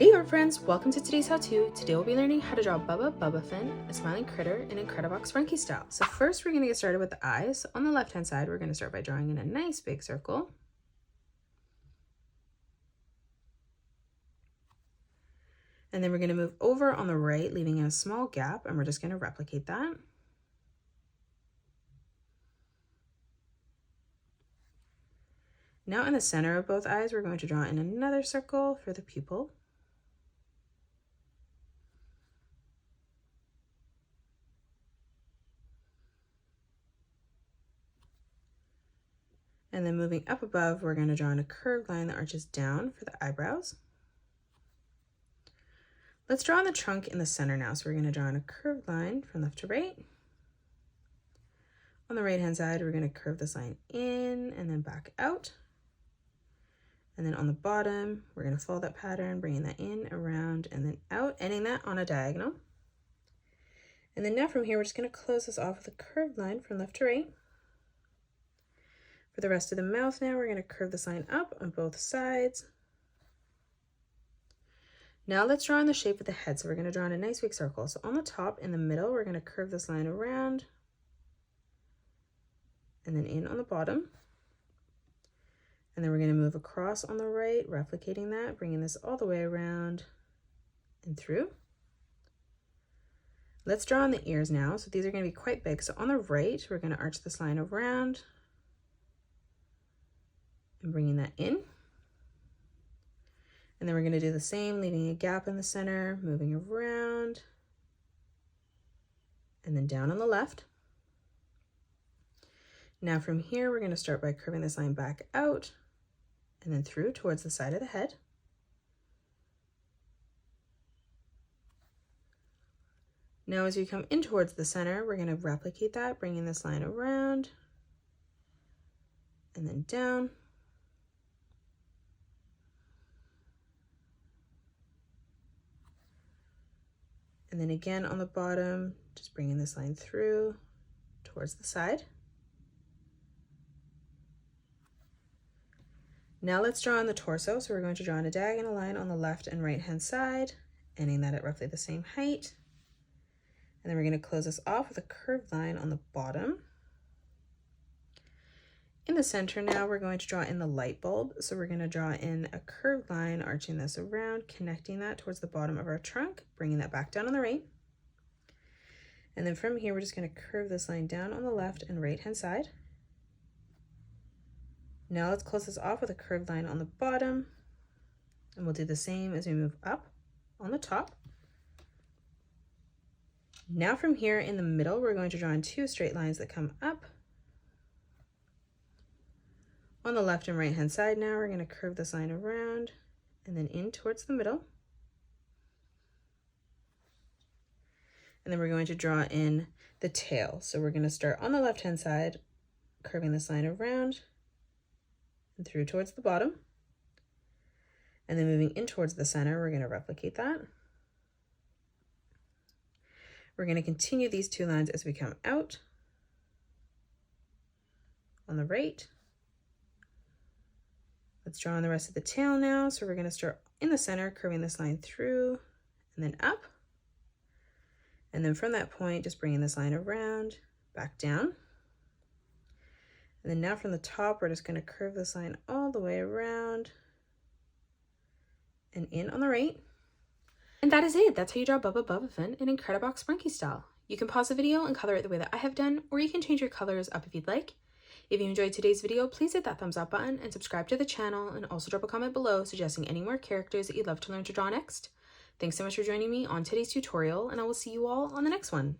Hey art friends, welcome to today's how-to. Today we'll be learning how to draw Bubba Bubbaphant, a smiling critter in Incredibox Sprunki style. So first we're going to get started with the eyes. On the left hand side we're going to start by drawing in a nice big circle. And then we're going to move over on the right, leaving a small gap, and we're just going to replicate that. Now in the center of both eyes we're going to draw in another circle for the pupil. And then moving up above, we're going to draw in a curved line that arches down for the eyebrows. Let's draw on the trunk in the center now. So we're going to draw in a curved line from left to right. On the right hand side, we're going to curve this line in and then back out. And then on the bottom, we're going to follow that pattern, bringing that in, around, and then out, ending that on a diagonal. And then now from here, we're just going to close this off with a curved line from left to right. For the rest of the mouth now, we're going to curve this line up on both sides. Now let's draw in the shape of the head. So we're going to draw in a nice big circle. So on the top, in the middle, we're going to curve this line around and then in on the bottom. And then we're going to move across on the right, replicating that, bringing this all the way around and through. Let's draw on the ears now. So these are going to be quite big. So on the right, we're going to arch this line around and bringing that in. And then we're going to do the same, leaving a gap in the center, moving around, and then down on the left. Now from here, we're going to start by curving this line back out and then through towards the side of the head. Now as we come in towards the center, we're going to replicate that, bringing this line around and then down. And then again on the bottom, just bringing this line through towards the side. Now let's draw on the torso. So we're going to draw in a diagonal line on the left and right hand side, ending that at roughly the same height. And then we're going to close this off with a curved line on the bottom. In the center now, we're going to draw in the light bulb. So we're going to draw in a curved line, arching this around, connecting that towards the bottom of our trunk, bringing that back down on the right. And then from here, we're just going to curve this line down on the left and right hand side. Now let's close this off with a curved line on the bottom, and we'll do the same as we move up on the top. Now from here in the middle, we're going to draw in two straight lines that come up. On the left and right hand side now, we're going to curve this line around and then in towards the middle. And then we're going to draw in the tail. So we're going to start on the left hand side, curving this line around and through towards the bottom. And then moving in towards the center, we're going to replicate that. We're going to continue these two lines as we come out on the right. Let's draw on the rest of the tail now. So we're going to start in the center, curving this line through and then up. And then from that point, just bringing this line around, back down. And then now from the top, we're just going to curve this line all the way around and in on the right. And that is it. That's how you draw Bubba Bubbaphant in Incredibox Sprunki style. You can pause the video and color it the way that I have done, or you can change your colors up if you'd like. If you enjoyed today's video, please hit that thumbs up button and subscribe to the channel, and also drop a comment below suggesting any more characters that you'd love to learn to draw next. Thanks so much for joining me on today's tutorial, and I will see you all on the next one.